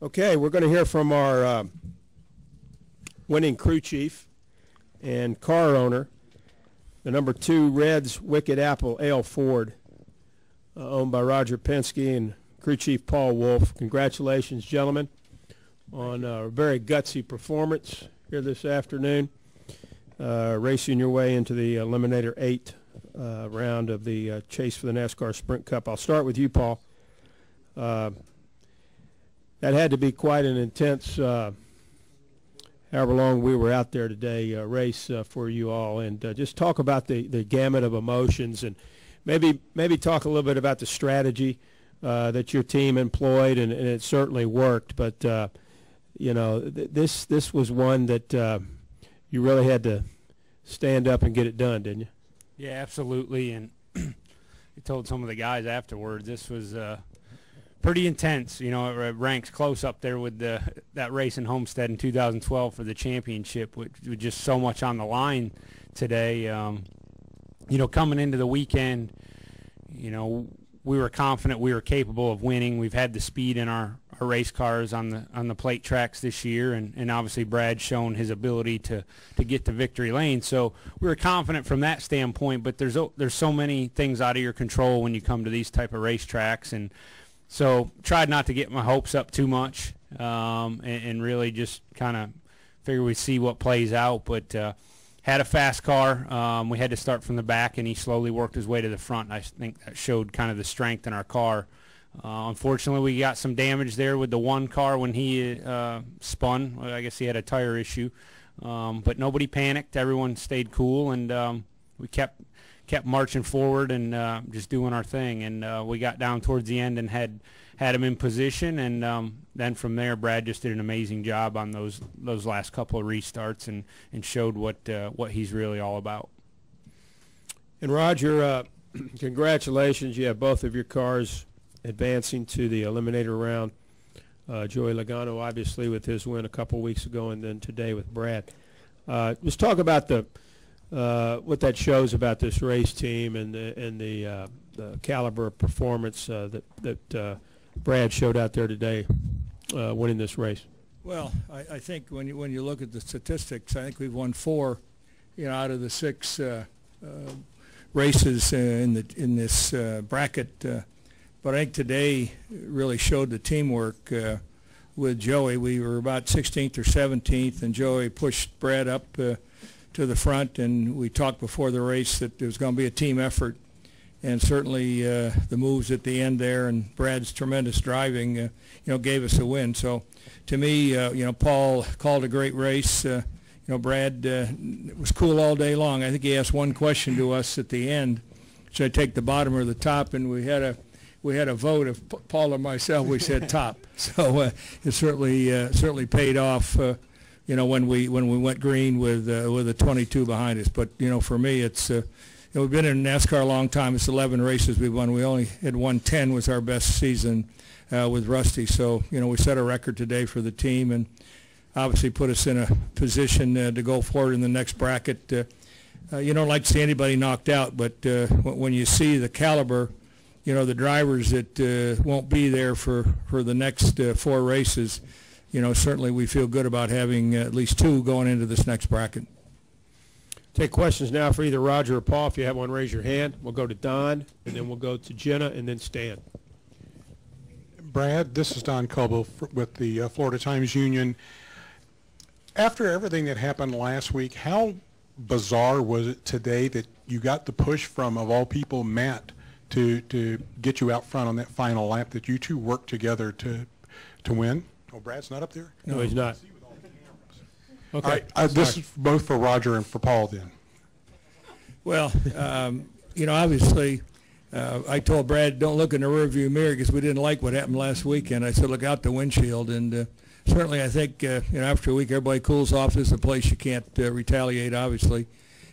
Okay, we're going to hear from our winning crew chief and car owner, the number 2 Reds Wicked Apple Ale Ford, owned by Roger Penske, and crew chief Paul Wolfe. Congratulations, gentlemen, on a very gutsy performance here this afternoon, racing your way into the Eliminator 8 round of the chase for the NASCAR Sprint Cup. I'll start with you, Paul. That had to be quite an intense, however long we were out there today, race for you all. And just talk about the gamut of emotions, and maybe talk a little bit about the strategy that your team employed, and it certainly worked. But, you know, this was one that you really had to stand up and get it done, didn't you? Yeah, absolutely. And I told some of the guys afterwards, this was pretty intense. You know, it ranks close up there with that race in Homestead in 2012 for the championship, with just so much on the line today. You know, coming into the weekend, you know, we were confident we were capable of winning. We've had the speed in our race cars on the plate tracks this year, and obviously Brad's shown his ability to get to victory lane. So we were confident from that standpoint, but there's so many things out of your control when you come to these type of racetracks, and so tried not to get my hopes up too much, and really just kind of figure we'd see what plays out. But had a fast car. We had to start from the back, and he slowly worked his way to the front. I think that showed kind of the strength in our car. Unfortunately, we got some damage there with the one car when he spun. I guess he had a tire issue. But nobody panicked. Everyone stayed cool, and we kept marching forward and just doing our thing. And we got down towards the end and had him in position, and then from there Brad just did an amazing job on those last couple of restarts, and showed what he's really all about. And Roger, congratulations. You have both of your cars advancing to the Eliminator round. Joey Logano obviously with his win a couple weeks ago, and then today with Brad. Let's talk about what that shows about this race team and the caliber of performance that Brad showed out there today, winning this race. Well, I think when you look at the statistics, I think we've won 4, out of the 6 races in this bracket. But I think today really showed the teamwork with Joey. We were about 16th or 17th, and Joey pushed Brad up to the front, and we talked before the race that it was going to be a team effort, and certainly the moves at the end there and Brad's tremendous driving gave us a win. So to me, Paul called a great race. Brad was cool all day long. I think he asked one question to us at the end: should I take the bottom or the top? And we had a vote of Paul or myself. We said top. So it certainly paid off. When we went green with a 22 behind us. But for me, it's we've been in NASCAR a long time. It's 11 races we've won. We only had won 10. Was our best season with Rusty. So we set a record today for the team, and obviously put us in a position to go forward in the next bracket. You don't like to see anybody knocked out, but when you see the caliber, the drivers that won't be there for the next 4 races. Certainly we feel good about having at least 2 going into this next bracket. Take questions now for either Roger or Paul. If you have one, raise your hand. We'll go to Don, and then we'll go to Jenna, and then Stan. Brad, this is Don Coble with the Florida Times Union. After everything that happened last week, how bizarre was it today that you got the push from, of all people, Matt, to get you out front on that final lap, that you two worked together to win? Oh, Brad's not up there? No, he's not. Okay. This is both for Roger and for Paul then. Well, obviously, I told Brad, don't look in the rearview mirror, because we didn't like what happened last weekend. I said, look out the windshield. And certainly I think, after a week, everybody cools off. This is a place you can't retaliate, obviously.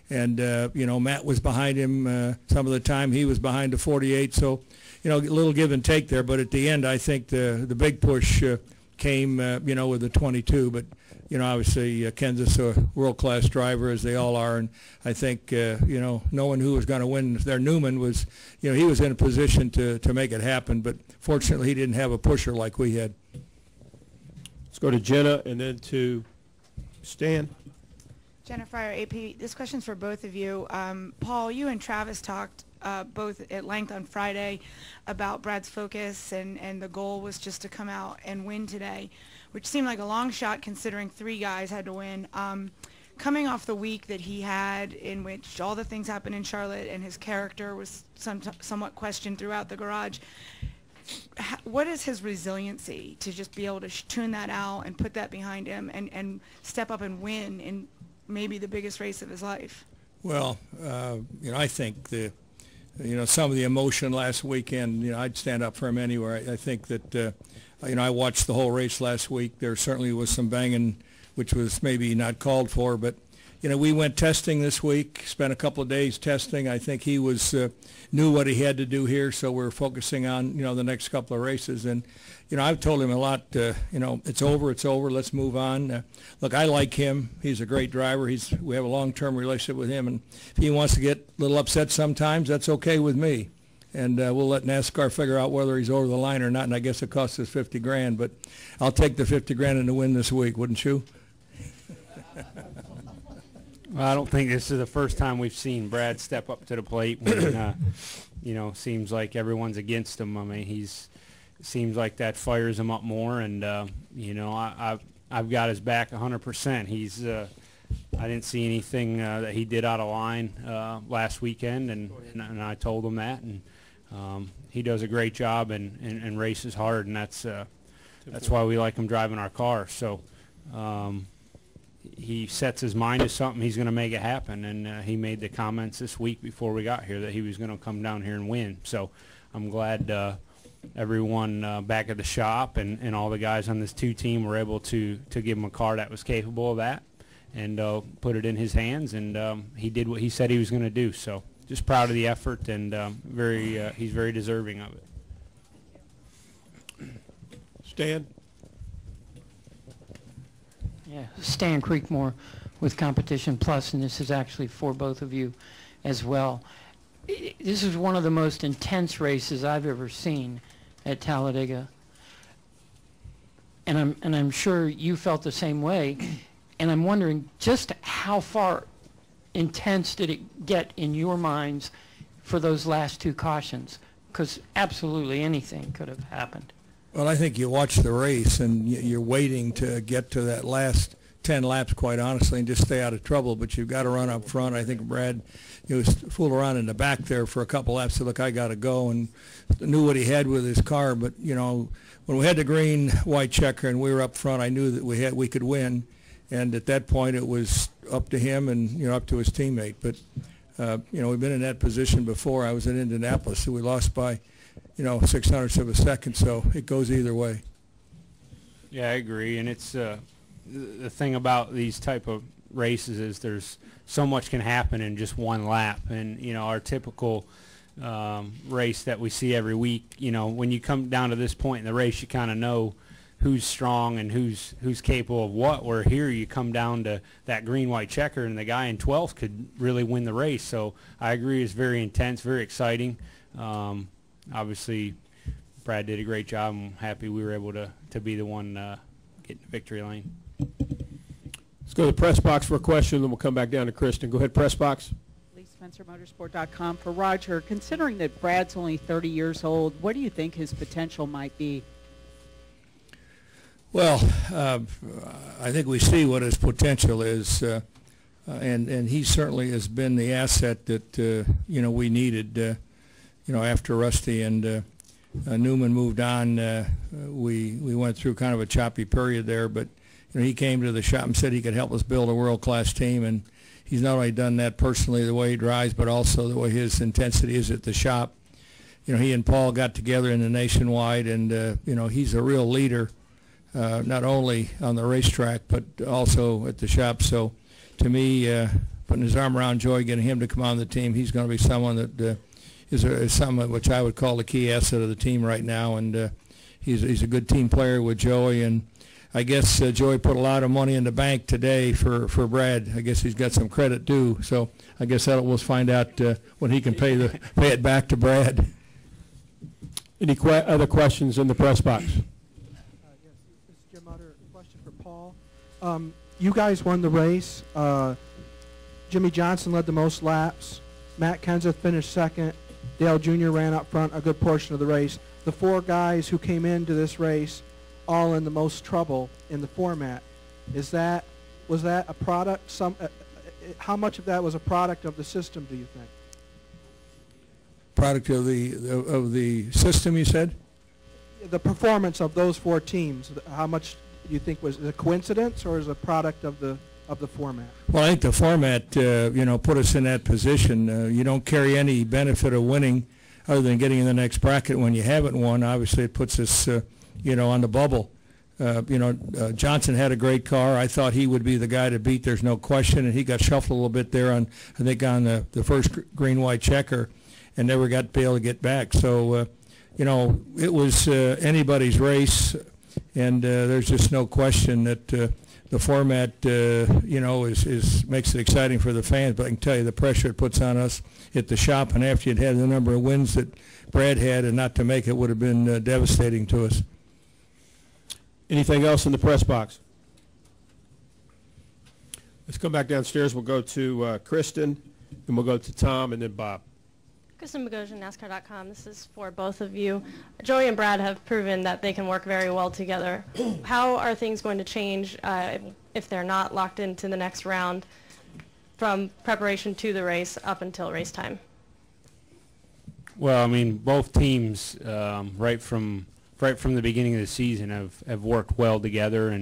And, Matt was behind him some of the time. He was behind the 48. So, a little give and take there. But at the end, I think the big push came, with the 22. But, obviously Ken's a world-class driver, as they all are. And I think, knowing who was going to win there, Newman was, he was in a position to make it happen. But fortunately, he didn't have a pusher like we had. Let's go to Jenna and then to Stan. Jenna Fryer, AP. This question's for both of you. Paul, you and Travis talked both at length on Friday about Brad's focus, and the goal was just to come out and win today, which seemed like a long shot considering 3 guys had to win. Coming off the week that he had, in which all the things happened in Charlotte and his character was somewhat questioned throughout the garage, what is his resiliency to just be able to tune that out and put that behind him and step up and win in maybe the biggest race of his life? Well, I think some of the emotion last weekend, I'd stand up for him anywhere. I think that, I watched the whole race last week. There certainly was some banging, which was maybe not called for, but we went testing this week, spent a couple of days testing. I think he knew what he had to do here, so we're focusing on, the next couple of races. And, I've told him a lot, it's over, let's move on. Look, I like him. He's a great driver. We have a long-term relationship with him, and if he wants to get a little upset sometimes, that's okay with me. And we'll let NASCAR figure out whether he's over the line or not, and I guess it costs us $50,000, but I'll take the $50,000 in the win this week, wouldn't you? Well, I don't think this is the first time we've seen Brad step up to the plate when, seems like everyone's against him. I mean, seems like that fires him up more, and, I've got his back 100%. I didn't see anything that he did out of line last weekend, and I told him that, and he does a great job and races hard, and that's why we like him driving our car. So he sets his mind to something, he's going to make it happen, and he made the comments this week before we got here that he was going to come down here and win. So I'm glad everyone back at the shop and all the guys on this 2 team were able to give him a car that was capable of that and put it in his hands, and he did what he said he was going to do. So just proud of the effort, and he's very deserving of it. Stan? Yeah, Stan Creekmore with Competition Plus, and this is actually for both of you as well. This is one of the most intense races I've ever seen at Talladega, and I'm sure you felt the same way. And I'm wondering just how far intense did it get in your minds for those last 2 cautions? Because absolutely anything could have happened. Well, I think you watch the race and you're waiting to get to that last 10 laps, quite honestly, and just stay out of trouble. But you've got to run up front. I think Brad was fooling around in the back there for a couple laps. Said, look, I got to go, and knew what he had with his car. But, when we had the green, white checker and we were up front, I knew that we could win. And at that point, it was up to him and, up to his teammate. But, we've been in that position before. I was in Indianapolis, so we lost by 600ths of a second, so it goes either way. Yeah, I agree, and it's the thing about these type of races is there's so much can happen in just one lap, and our typical race that we see every week, when you come down to this point in the race, you kind of know who's strong and who's capable of what, where here you come down to that green white checker and the guy in 12th could really win the race. So I agree, it's very intense, very exciting. Obviously, Brad did a great job. I'm happy we were able to be the one getting the victory lane. Let's go to the press box for a question, then we'll come back down to Kristen. Go ahead, press box. SpencerMotorsport.com. For Roger, considering that Brad's only 30 years old, what do you think his potential might be? Well, I think we see what his potential is, and he certainly has been the asset that we needed. After Rusty and Newman moved on, we went through kind of a choppy period there. But he came to the shop and said he could help us build a world-class team, and he's not only done that personally, the way he drives, but also the way his intensity is at the shop. He and Paul got together in the Nationwide, and he's a real leader. Not only on the racetrack, but also at the shop. So to me, putting his arm around Joey, getting him to come on the team, he's going to be someone that is someone which I would call the key asset of the team right now. And he's a good team player with Joey. And I guess Joey put a lot of money in the bank today for Brad. I guess he's got some credit due. So I guess we'll find out when he can pay it back to Brad. Any other questions in the press box? You guys won the race. Jimmy Johnson led the most laps. Matt Kenseth finished second. Dale Jr. ran up front a good portion of the race. The four guys who came into this race all in the most trouble in the format. Was that a product? How much of that was a product of the system, do you think? Product of the system, you said? The performance of those four teams, how much do you think was a coincidence or is a product of the format? Well, I think the format, put us in that position. You don't carry any benefit of winning other than getting in the next bracket when you haven't won. Obviously, it puts us, on the bubble. Johnson had a great car. I thought he would be the guy to beat. There's no question, and he got shuffled a little bit there on, I think, on the first green-white checker, and never got to be able to get back. So, it was anybody's race, and there's just no question that the format, makes it exciting for the fans. But I can tell you the pressure it puts on us at the shop, and after you'd had the number of wins that Brad had, and not to make it would have been devastating to us. Anything else in the press box? Let's come back downstairs. We'll go to Kristen, and we'll go to Tom, and then Bob. Kristen Bogosian, NASCAR.com. This is for both of you. Joey and Brad have proven that they can work very well together. How are things going to change if they're not locked into the next round from preparation to the race up until race time? Well, I mean, both teams right from the beginning of the season have worked well together,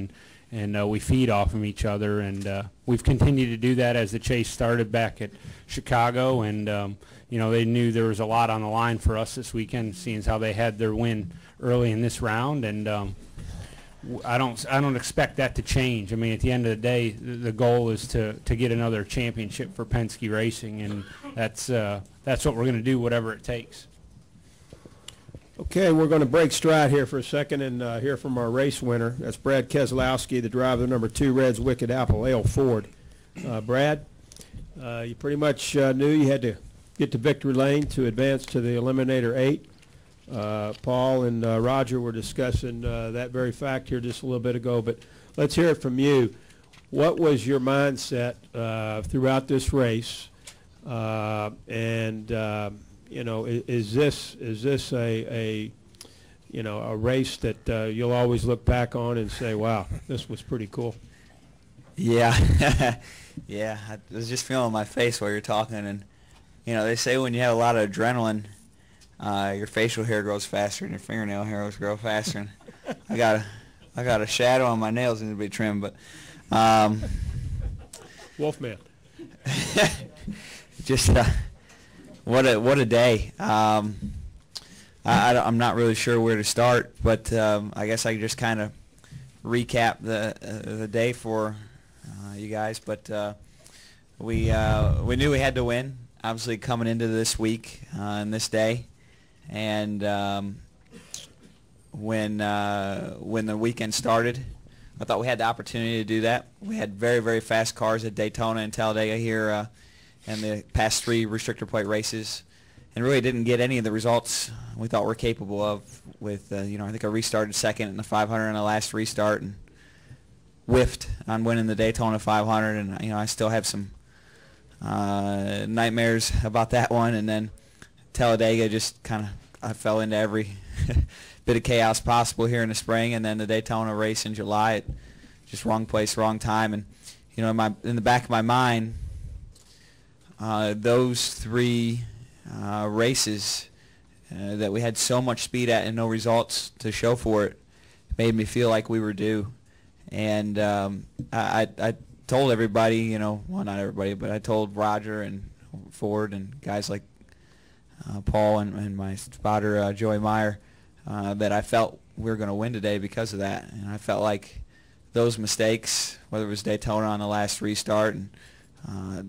and we feed off of each other, and we've continued to do that as the chase started back at Chicago, and they knew there was a lot on the line for us this weekend, seeing as how they had their win early in this round, and I don't expect that to change. I mean, at the end of the day, the goal is to get another championship for Penske Racing, and that's what we're going to do, whatever it takes. Okay, we're going to break stride here for a second and hear from our race winner. That's Brad Keselowski, the driver of number 2 Reds Wicked Apple, Ale Ford. Brad, you pretty much knew you had to get to victory lane to advance to the Eliminator 8. Paul and Roger were discussing that very fact here just a little bit ago, but let's hear it from you. What was your mindset throughout this race? Is this a race that you'll always look back on and say, wow, this was pretty cool? Yeah. Yeah, I was just feeling my face while you're talking, and they say when you have a lot of adrenaline, your facial hair grows faster and your fingernail hairs grow faster. And I got a shadow on my nails need to be trimmed, but Wolfman. Just what a day. I'm not really sure where to start, but I guess I can just kind of recap the day for you guys. But we knew we had to win, obviously, coming into this week and this day. And when the weekend started, I thought we had the opportunity to do that. We had very, very fast cars at Daytona and Talladega here in the past 3 restrictor plate races, and really didn't get any of the results we thought we're capable of with, I think I restarted second in the 500 in the last restart and whiffed on winning the Daytona 500, and, I still have some nightmares about that one. And then Talladega just kind of, I fell into every bit of chaos possible here in the spring, and then the Daytona race in July, just wrong place, wrong time. And, in the back of my mind, those 3 races that we had so much speed at and no results to show for it made me feel like we were due. And I told everybody, well, not everybody, but I told Roger and Ford and guys like Paul and my spotter Joey Meyer that I felt we were going to win today because of that. And I felt like those mistakes, whether it was Daytona on the last restart and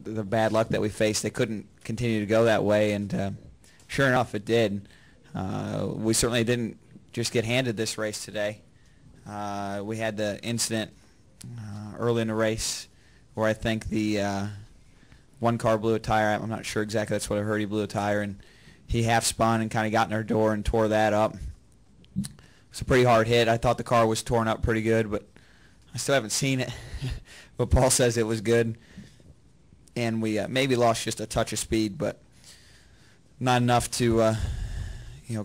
the bad luck that we faced, they couldn't continue to go that way, and sure enough, it did. We certainly didn't just get handed this race today. We had the incident early in the race where I think the one car blew a tire. I'm not sure exactly. That's what I heard. He blew a tire, and he half spun and kind of got in our door and tore that up. It's a pretty hard hit. I thought the car was torn up pretty good, but I still haven't seen it, but Paul says it was good. And we maybe lost just a touch of speed, but not enough to,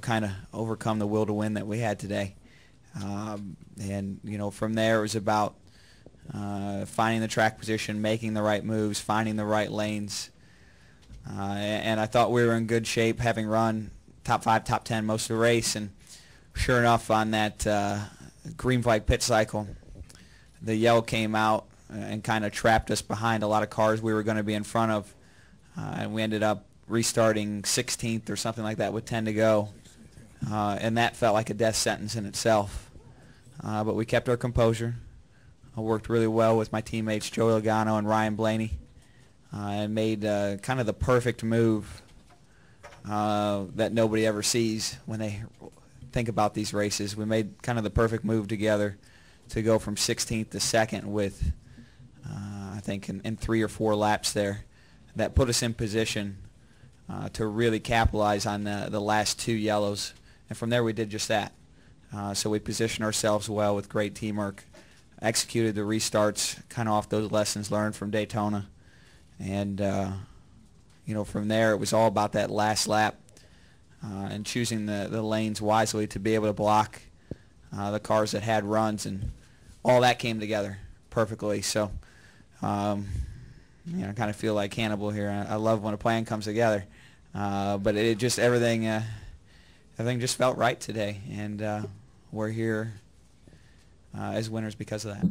kind of overcome the will to win that we had today. And, from there it was about finding the track position, making the right moves, finding the right lanes. And I thought we were in good shape, having run top 5, top 10 most of the race. And sure enough, on that green flag pit cycle, the yellow came out and kind of trapped us behind a lot of cars we were going to be in front of. And we ended up restarting 16th or something like that with 10 to go. And that felt like a death sentence in itself. But we kept our composure. I worked really well with my teammates Joey Logano and Ryan Blaney. And made kind of the perfect move that nobody ever sees when they think about these races. We made kind of the perfect move together to go from 16th to 2nd with, I think, in 3 or 4 laps there. That put us in position to really capitalize on the last 2 yellows. And from there we did just that. So we positioned ourselves well with great teamwork, executed the restarts kind of off those lessons learned from Daytona. And, from there it was all about that last lap and choosing the lanes wisely to be able to block the cars that had runs, and all that came together perfectly. So, I kind of feel like Hannibal here. I love when a plan comes together, but it just everything just felt right today, and we're here as winners because of that.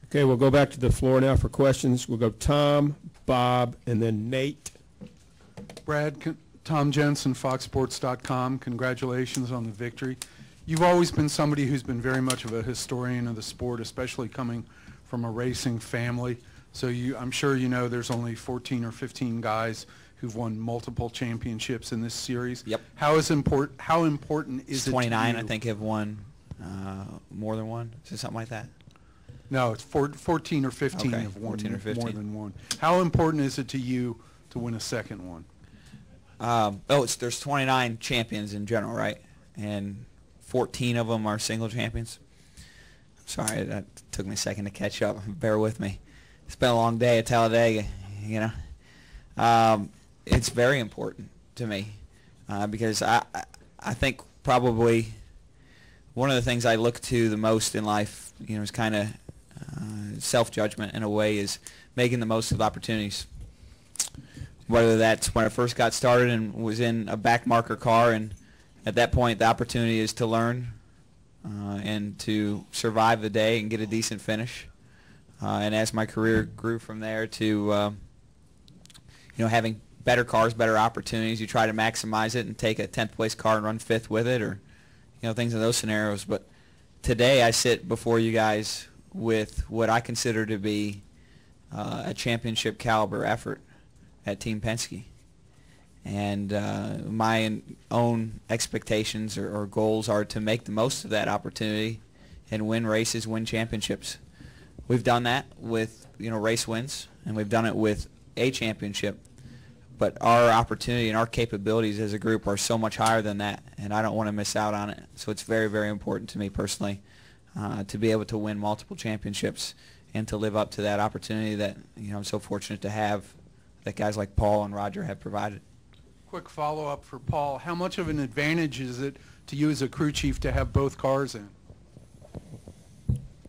Okay, we'll go back to the floor now for questions. We'll go Tom, Bob, and then Nate. Brad, Tom Jensen, FoxSports.com. Congratulations on the victory. You've always been somebody who's been very much of a historian of the sport, especially coming from a racing family. So I'm sure you know there's only 14 or 15 guys who've won multiple championships in this series. Yep. How important is it 29, to you? I think, have won more than one. Is it something like that? No, it's 14 or 15 Okay, have won 14 or 15. more than one. How important is it to you to win a second one? There's 29 champions in general, right? And 14 of them are single champions. Sorry, that took me a second to catch up. Bear with me. It's been a long day at Talladega, It's very important to me because I think probably one of the things I look to the most in life, is kind of self-judgment in a way, is making the most of opportunities. Whether that's when I first got started and was in a back marker car, and at that point the opportunity is to learn and to survive the day and get a decent finish. And as my career grew from there to having better cars, better opportunities, you try to maximize it and take a 10th place car and run 5th with it, or things in those scenarios. But today I sit before you guys with what I consider to be a championship caliber effort at Team Penske. And my own expectations or goals are to make the most of that opportunity and win races, win championships. We've done that with race wins, and we've done it with a championship. But our opportunity and our capabilities as a group are so much higher than that, and I don't want to miss out on it. So it's very, very important to me personally to be able to win multiple championships and to live up to that opportunity that I'm so fortunate to have, that guys like Paul and Roger have provided. Quick follow-up for Paul. How much of an advantage is it to you as a crew chief to have both cars in?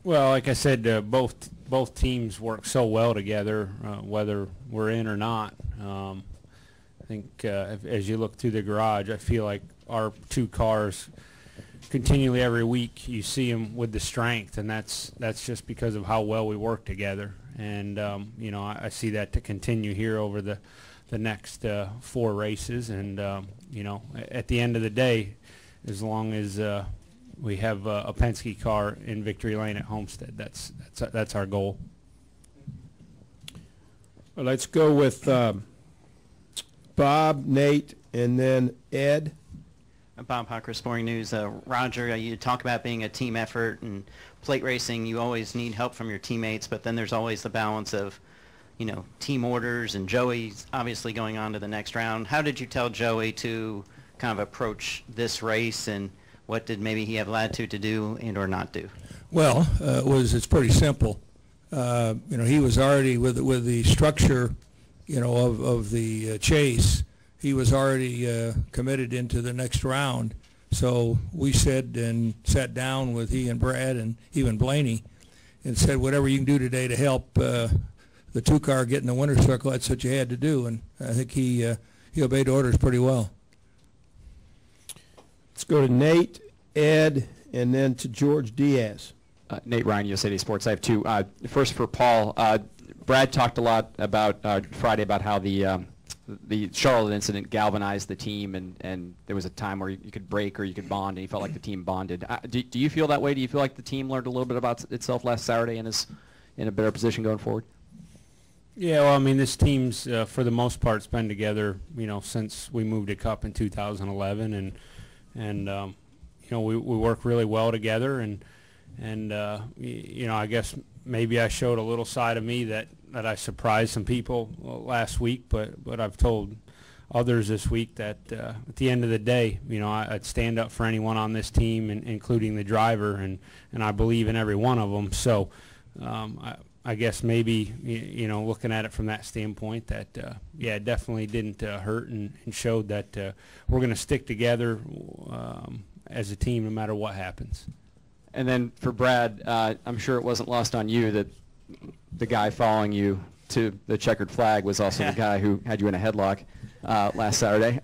Well, like I said, both teams work so well together, whether we're in or not. I think as you look through the garage, I feel like our 2 cars continually every week you see them with the strength, and that's just because of how well we work together. And I see that to continue here over the next 4 races. And at the end of the day, as long as we have a Penske car in victory lane at Homestead, that's our goal. Well, let's go with Bob, Nate, and then Ed. Bob Hocker, Sporting News. Roger, you talk about being a team effort, and plate racing, you always need help from your teammates, but then there's always the balance of, team orders, and Joey's obviously going on to the next round. How did you tell Joey to kind of approach this race, and what did maybe he have latitude to do and or not do? Well, it's pretty simple. He was already with the structure, of the chase. He was already committed into the next round. So we said and sat down with he and Brad and even Blaney, and said whatever you can do today to help the 2-car get in the winner's circle. That's what you had to do, and I think he obeyed orders pretty well. Let's go to Nate, Ed, and then to George Diaz. Nate Ryan, USA Today Sports. I have two. First for Paul. Brad talked a lot about Friday about how the Charlotte incident galvanized the team, and there was a time where you could break or you could bond, and he felt like the team bonded. Do you feel that way? Do you feel like the team learned a little bit about itself last Saturday and is in a better position going forward? Yeah, well, I mean, this team's for the most part been together, since we moved to Cup in 2011, and we work really well together, and I guess maybe I showed a little side of me that I surprised some people last week, but I've told others this week that at the end of the day, I'd stand up for anyone on this team, including the driver, and I believe in every one of them. So I guess maybe, looking at it from that standpoint, that, it definitely didn't hurt and showed that we're going to stick together as a team no matter what happens. And then for Brad, I'm sure it wasn't lost on you that the guy following you to the checkered flag was also the guy who had you in a headlock last Saturday.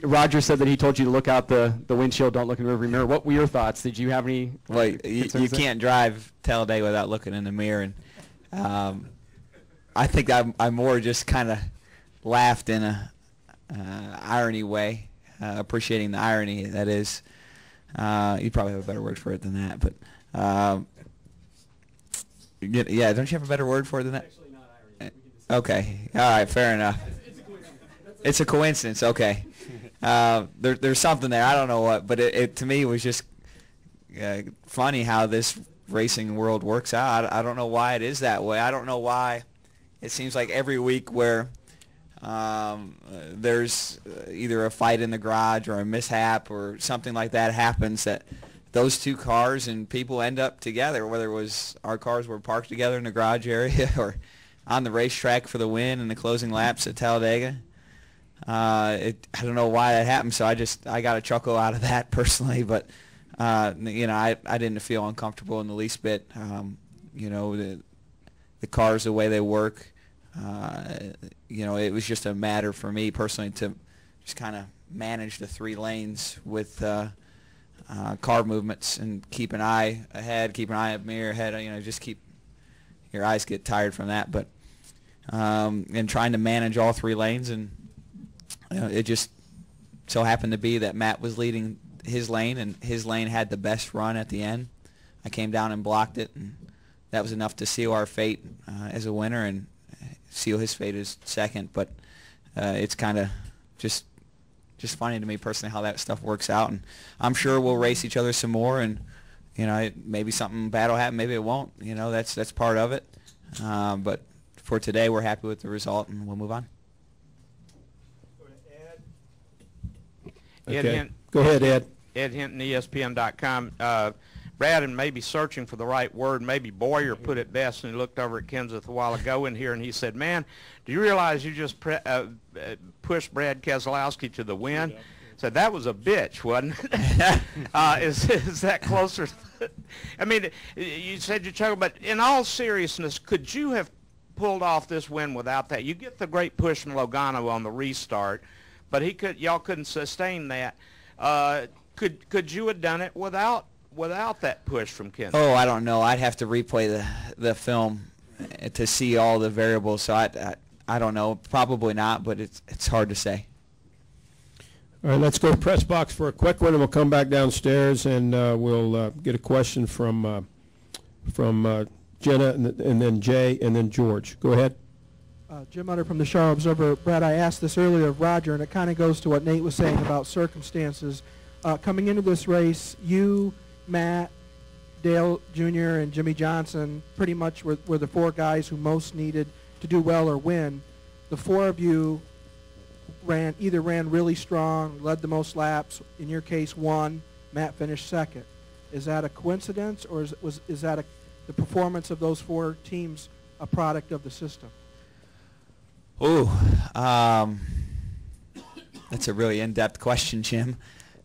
Roger said that he told you to look out the windshield, don't look in the rearview mirror. What were your thoughts? Did you have any? Well, you can't drive Talladega without looking in the mirror, and I think I more just kind of laughed in a irony way, appreciating the irony that is. You probably have a better word for it than that, but yeah, don't you have a better word for it than that? Actually not irony. Okay, all right, fair enough. It's a coincidence. Okay, there's something there. I don't know what, but it to me was just funny how this racing world works out. I don't know why it is that way. I don't know why it seems like every week where there's either a fight in the garage or a mishap or something like that happens, that those two cars and people end up together, whether it was our cars were parked together in the garage area or on the racetrack for the win in the closing laps at Talladega. I don't know why that happened, so I got a chuckle out of that personally, but I didn't feel uncomfortable in the least bit. The cars, the way they work, it was just a matter for me personally to just kind of manage the 3 lanes with car movements and keep an eye ahead, keep an eye up mirror ahead, just keep your eyes get tired from that, but and trying to manage all 3 lanes, and it just so happened to be that Matt was leading his lane, and his lane had the best run at the end. I came down and blocked it, and that was enough to seal our fate as a winner and seal his fate as second. But it's kind of just funny to me personally how that stuff works out, and I'm sure we'll race each other some more, and maybe something bad will happen, maybe it won't. That's part of it. But for today, we're happy with the result, and we'll move on. Okay. Go ahead, Ed. Ed Hinton, ESPN.com. Brad, and maybe searching for the right word, maybe Boyer put it best, and he looked over at Kenseth a while ago in here, and he said, man, do you realize you just pushed Brad Keselowski to the win? Yeah. Said that was a bitch, wasn't it? Is that closer? I mean, you said you chuckled, but in all seriousness, could you have pulled off this win without that? You get the great push from Logano on the restart, but y'all couldn't sustain that. Could you have done it without that push from Kenseth? Oh, I don't know. I'd have to replay the film to see all the variables. So I don't know. Probably not, but it's hard to say. All right, let's go to press box for a quick one, and we'll come back downstairs, and we'll get a question from Jenna, and then Jay, and then George. Go ahead. Jim Utter from the Charlotte Observer. Brad, I asked this earlier of Roger, and it kind of goes to what Nate was saying about circumstances. Coming into this race, you, Matt, Dale Jr., and Jimmy Johnson pretty much were the 4 guys who most needed to do well or win. The 4 of you either ran really strong, led the most laps, in your case won, Matt finished second. Is that a coincidence, or is that the performance of those 4 teams a product of the system? Ooh, that's a really in-depth question, Jim.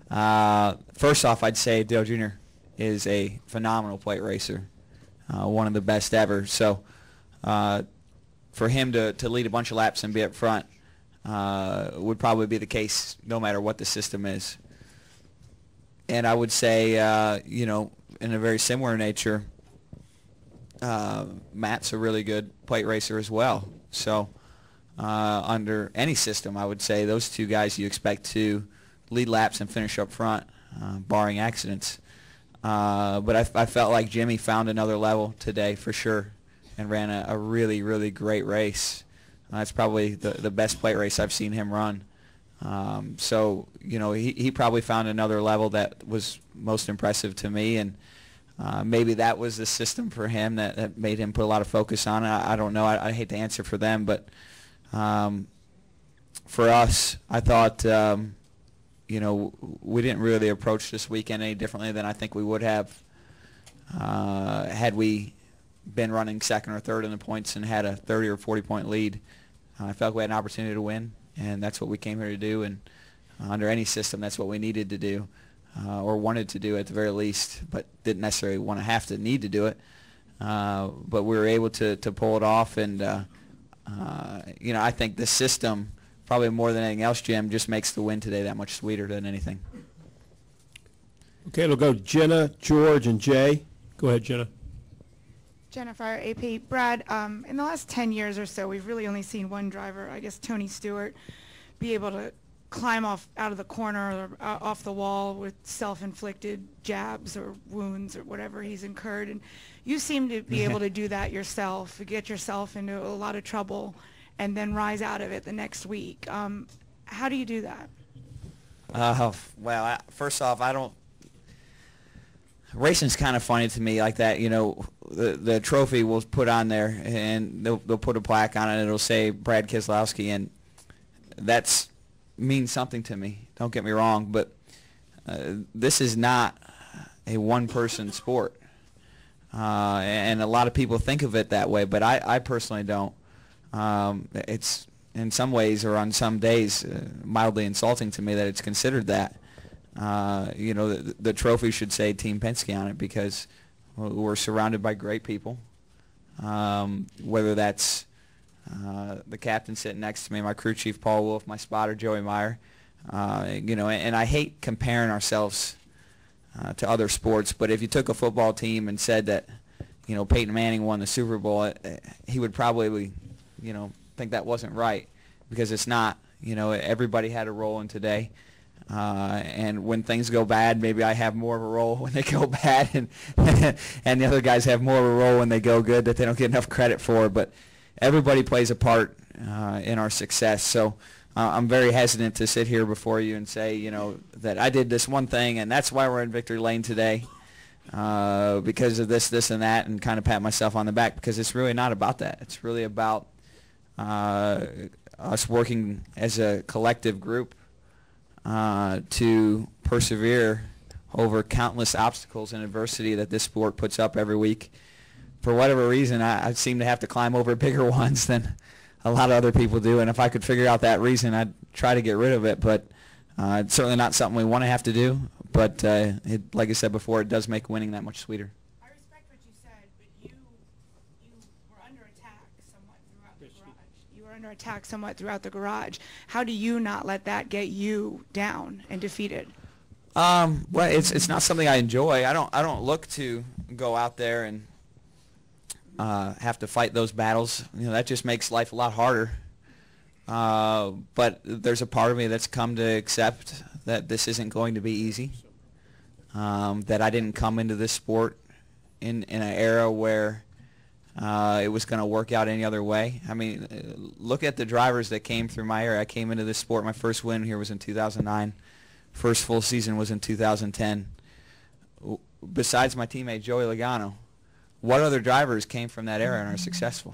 First off, I'd say Dale Jr. is a phenomenal plate racer, one of the best ever. So for him to lead a bunch of laps and be up front would probably be the case no matter what the system is. And I would say, you know, in a very similar nature, Matt's a really good plate racer as well. So under any system, I would say those 2 guys you expect to lead laps and finish up front, barring accidents. But I felt like Jimmy found another level today for sure and ran a really, really great race. That's probably the best plate race I've seen him run. So, you know, he probably found another level that was most impressive to me, and maybe that was the system for him that made him put a lot of focus on it. I don't know. I hate to answer for them, but for us, I thought, you know, we didn't really approach this weekend any differently than I think we would have had we been running second or third in the points and had a 30 or 40-point lead. I felt like we had an opportunity to win, and that's what we came here to do. And under any system, that's what we needed to do, or wanted to do at the very least, but didn't necessarily want to have to need to do it. But we were able to pull it off, and you know, I think the system, probably more than anything else, Jim, just makes the win today that much sweeter than anything. Okay, it'll go Jenna, George, and Jay. Go ahead, Jenna. Jennifer, AP. Brad, in the last 10 years or so, we've really only seen one driver, I guess Tony Stewart, be able to climb out of the corner or off the wall with self-inflicted jabs or wounds or whatever he's incurred. And you seem to be able to do that yourself, get yourself into a lot of trouble, and then rise out of it the next week. How do you do that? Well, first off, I don't. Racing's kind of funny to me like that. You know, the trophy will put on there, and they'll put a plaque on it, and it'll say Brad Keselowski, and that's means something to me. Don't get me wrong, but this is not a one-person sport, and a lot of people think of it that way, but I personally don't. It's in some ways, or on some days, mildly insulting to me that it's considered that. You know, the trophy should say Team Penske on it, because we're surrounded by great people, whether that's the captain sitting next to me, my crew chief Paul Wolfe, my spotter Joey Meyer, you know, and I hate comparing ourselves to other sports, but if you took a football team and said that, you know, Peyton Manning won the Super Bowl, he would probably, you know, think that wasn't right, because it's not. You know, everybody had a role in today. And when things go bad, maybe I have more of a role when they go bad, and and the other guys have more of a role when they go good that they don't get enough credit for. But everybody plays a part in our success. So I'm very hesitant to sit here before you and say, you know, that I did this one thing and that's why we're in victory lane today, because of this, and that, and kind of pat myself on the back, because it's really not about that. It's really about us working as a collective group to persevere over countless obstacles and adversity that this sport puts up every week. For whatever reason, I seem to have to climb over bigger ones than a lot of other people do, and if I could figure out that reason, I'd try to get rid of it, but it's certainly not something we want to have to do, but like I said before, it does make winning that much sweeter. I respect what you said, but you were under attack somewhat throughout the garage. You were under attack somewhat throughout the garage. How do you not let that get you down and defeated? Well, it's not something I enjoy. I don't look to go out there and have to fight those battles. You know, that just makes life a lot harder. But there's a part of me that's come to accept that this isn't going to be easy. That I didn't come into this sport in an era where it was going to work out any other way. I mean, look at the drivers that came through my era. I came into this sport. My first win here was in 2009. First full season was in 2010. Besides my teammate Joey Logano, what other drivers came from that era and are successful?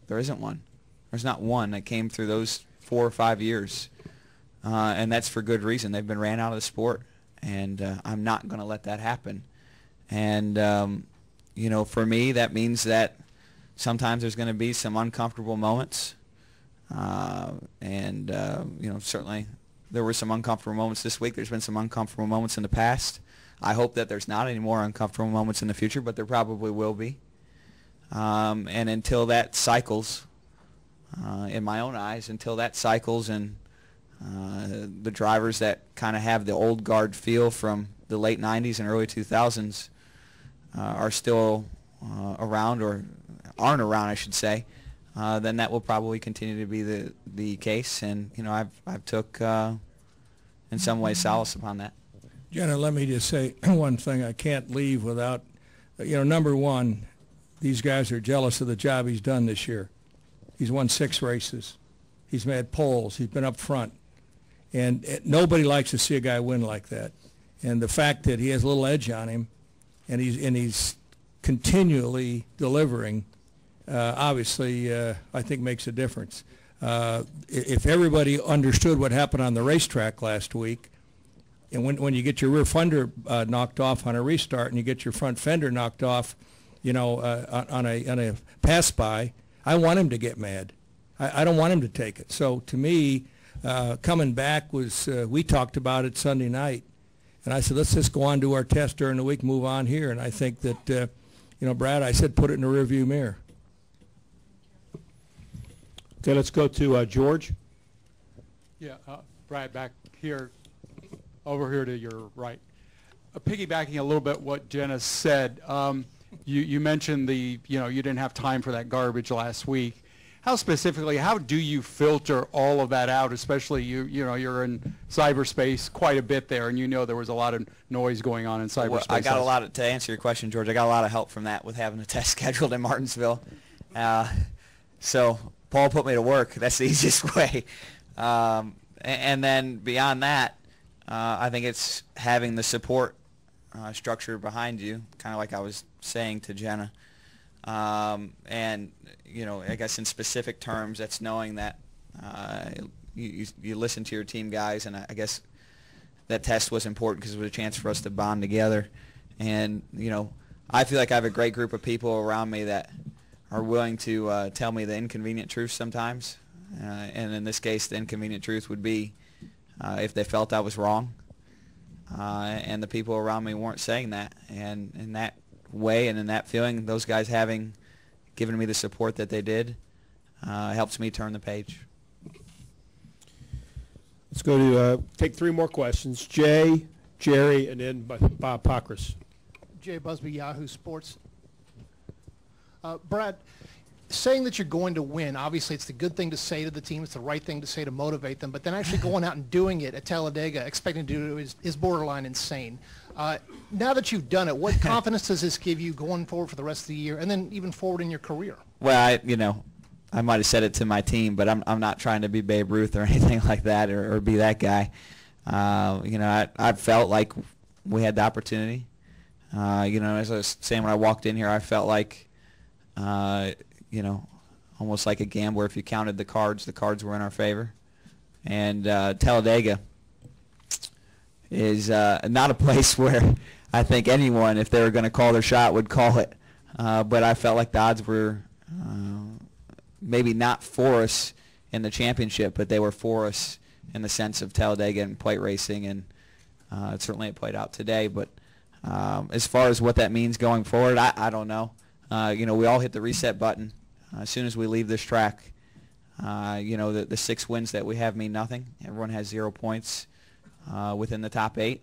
There isn't one. There's not one that came through those 4 or 5 years, and that's for good reason. They've been ran out of the sport, and I'm not going to let that happen. And you know, for me, that means that sometimes there's going to be some uncomfortable moments, and you know, certainly there were some uncomfortable moments this week. There's been some uncomfortable moments in the past. I hope that there's not any more uncomfortable moments in the future, but there probably will be. And until that cycles, in my own eyes, until that cycles and the drivers that kind of have the old guard feel from the late 90s and early 2000s are still around, or aren't around, I should say, then that will probably continue to be the case. And you know, I've took in some ways solace upon that. Jenna, let me just say one thing I can't leave without, you know, number one, these guys are jealous of the job he's done this year. He's won 6 races. He's made poles. He's been up front. And nobody likes to see a guy win like that. And the fact that he has a little edge on him, and he's continually delivering, obviously, I think makes a difference. If everybody understood what happened on the racetrack last week, and when you get your rear fender knocked off on a restart, and you get your front fender knocked off, you know, on a pass by, I want him to get mad. I don't want him to take it. So to me, coming back was, we talked about it Sunday night, and I said, let's just go on to our test during the week, move on here. And I think that, you know, Brad, I said put it in the rearview mirror. Okay, let's go to George. Yeah, Brad, back here, over here to your right. Piggybacking a little bit what Jenna said, you mentioned you didn't have time for that garbage last week. How specifically, how do you filter all of that out, especially you're in cyberspace quite a bit there, and you know there was a lot of noise going on in cyberspace. Well, I got a lot to answer your question, George. I got a lot of help from that with having a test scheduled in Martinsville. So Paul put me to work. That's the easiest way. And then beyond that, I think it's having the support structure behind you, kind of like I was saying to Jenna. And, you know, I guess in specific terms, that's knowing that you listen to your team guys, and I guess that test was important because it was a chance for us to bond together. And, you know, I feel like I have a great group of people around me that are willing to tell me the inconvenient truth sometimes. And in this case, the inconvenient truth would be if they felt I was wrong. And the people around me weren't saying that. And in that way and in that feeling, those guys having given me the support that they did helps me turn the page. Let's go to take 3 more questions. Jay, Jerry, and then Bob Pockris. Jay Busby, Yahoo Sports. Brad, saying that you're going to win, obviously it's the good thing to say to the team, it's the right thing to say to motivate them, but then actually going out and doing it at Talladega, expecting to do it is borderline insane. Now that you've done it, what confidence does this give you going forward for the rest of the year, and then even forward in your career? Well, I might have said it to my team, but I'm not trying to be Babe Ruth or anything like that, or be that guy. I felt like we had the opportunity. As I was saying when I walked in here, I felt like, almost like a gambler. If you counted the cards were in our favor. And Talladega is not a place where I think anyone, if they were going to call their shot, would call it. But I felt like the odds were maybe not for us in the championship, but they were for us in the sense of Talladega and plate racing, and certainly it played out today. But as far as what that means going forward, I don't know. We all hit the reset button as soon as we leave this track. The 6 wins that we have mean nothing. Everyone has 0 points within the top 8,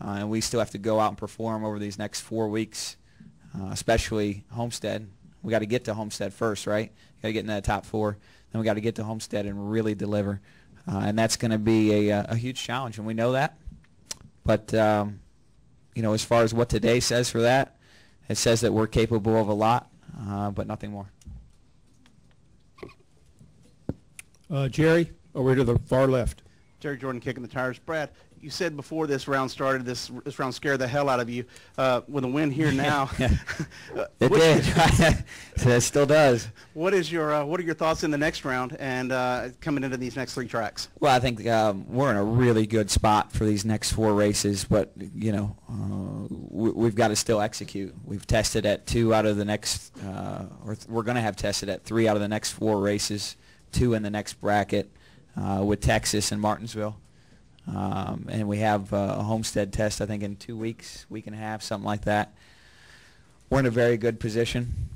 and we still have to go out and perform over these next 4 weeks, especially Homestead. We got to get to Homestead first, right? Got to get in that top 4. Then we got to get to Homestead and really deliver, and that's going to be a huge challenge, and we know that. But as far as what today says for that, it says that we're capable of a lot, but nothing more. Jerry, over to the far left. Jerry Jordan kicking the tires. Brad, you said before this round started, this round scared the hell out of you. With a win here now, it did. It still does. What are your thoughts in the next round and coming into these next 3 tracks? Well, I think we're in a really good spot for these next 4 races, but you know, we've got to still execute. We've tested at 2 out of the next, or we're going to have tested at 3 out of the next 4 races, 2 in the next bracket with Texas and Martinsville. And we have a Homestead test, I think, in 2 weeks, week and a half, something like that. We're in a very good position.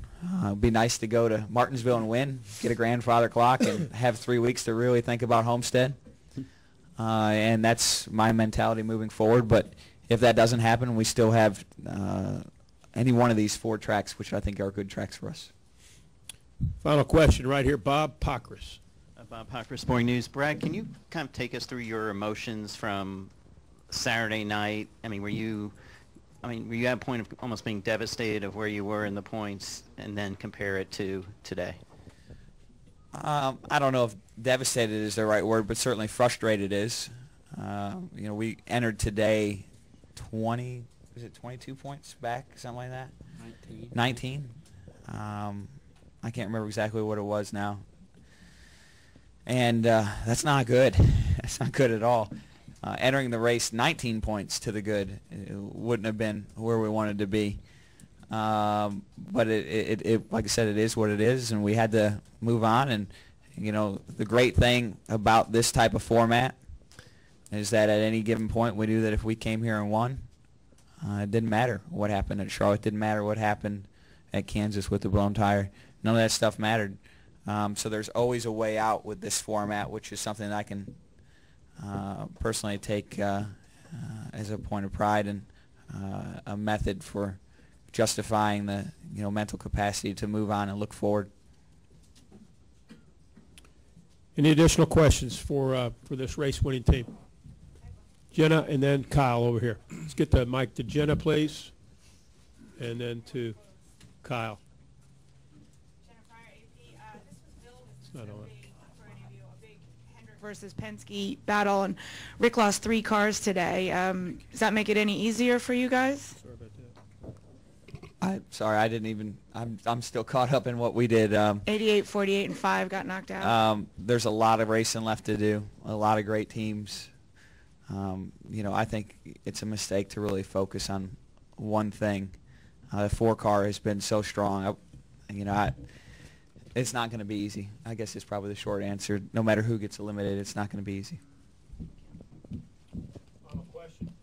It'd be nice to go to Martinsville and win, get a grandfather clock, and have 3 weeks to really think about Homestead. And that's my mentality moving forward. But if that doesn't happen, we still have any one of these 4 tracks, which I think are good tracks for us. Final question right here, Bob Pockris. Bob Pockris, Sporting News. Brad, can you kind of take us through your emotions from Saturday night? I mean, were you at a point of almost being devastated of where you were in the points, and then compare it to today? I don't know if devastated is the right word, but certainly frustrated is. You know, we entered today 22 points back, something like that? 19. I can't remember exactly what it was now. And that's not good. That's not good at all. Entering the race 19 points to the good, it wouldn't have been where we wanted to be. But it, like I said, it is what it is, and we had to move on. And you know, the great thing about this type of format is that at any given point, we knew that if we came here and won, it didn't matter what happened at Charlotte. Didn't matter what happened at Kansas with the blown tire. None of that stuff mattered. So there's always a way out with this format, which is something that I can personally take as a point of pride and a method for justifying the mental capacity to move on and look forward. Any additional questions for this race-winning team? Jenna and then Kyle over here. Let's get the mic to Jenna, please, and then to Kyle. Not on. Versus Penske battle, and Rick lost 3 cars today. Does that make it any easier for you guys? Sorry about that. Sorry, I didn't even. I'm still caught up in what we did. 88, 48, and 5 got knocked out. There's a lot of racing left to do. A lot of great teams. You know, I think it's a mistake to really focus on one thing. The 4 car has been so strong. It's not going to be easy. I guess it's probably the short answer. No matter who gets eliminated, it's not going to be easy. Final question.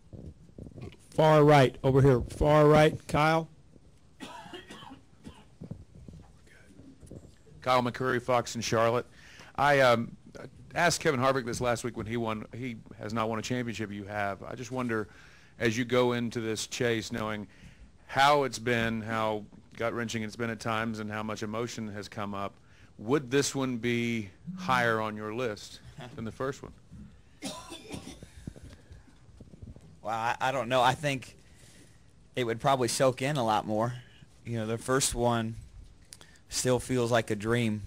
Far right, over here. Far right, Kyle. Kyle McCurry, Fox in Charlotte. I asked Kevin Harvick this last week when he won. He has not won a championship. You have. I just wonder, as you go into this chase, knowing how it's been, how gut-wrenching it's been at times, and how much emotion has come up, would this one be higher on your list than the first one? Well, I don't know. I think it would probably soak in a lot more. You know, the first one still feels like a dream.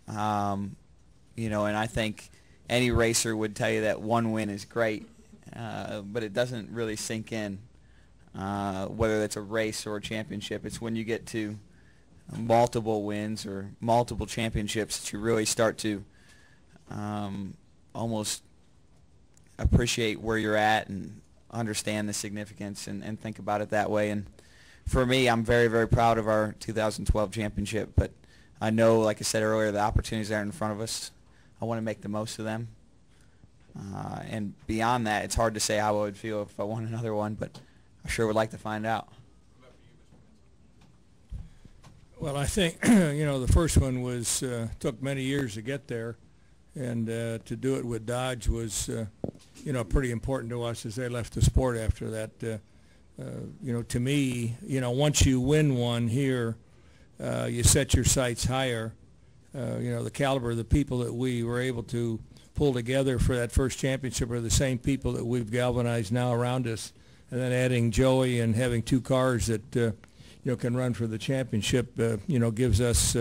You know, and I think any racer would tell you that one win is great, but it doesn't really sink in. Whether that's a race or a championship, it's when you get to multiple wins or multiple championships that you really start to almost appreciate where you're at and understand the significance and think about it that way. And for me, I'm very, very proud of our 2012 championship, but I know, like I said earlier, the opportunities that are in front of us, I want to make the most of them. And beyond that, it's hard to say how I would feel if I won another one, but I sure would like to find out. Well, I think, you know, the first one was took many years to get there, and to do it with Dodge was, you know, pretty important to us as they left the sport after that. You know, to me, you know, once you win one here, you set your sights higher. You know, the caliber of the people that we were able to pull together for that first championship are the same people that we've galvanized now around us. And then adding Joey and having 2 cars that, you know, can run for the championship, you know, gives us,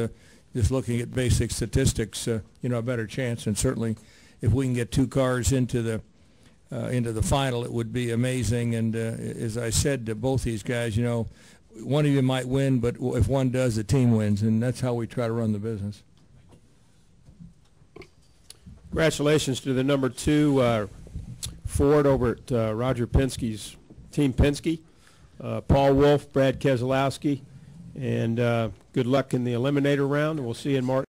just looking at basic statistics, you know, a better chance. And certainly, if we can get 2 cars into the final, it would be amazing. And as I said to both these guys, you know, one of you might win, but if one does, the team wins, and that's how we try to run the business. Congratulations to the number 2 Ford over at Roger Penske's Team Penske, Paul Wolfe, Brad Keselowski, and good luck in the eliminator round, and we'll see you in March.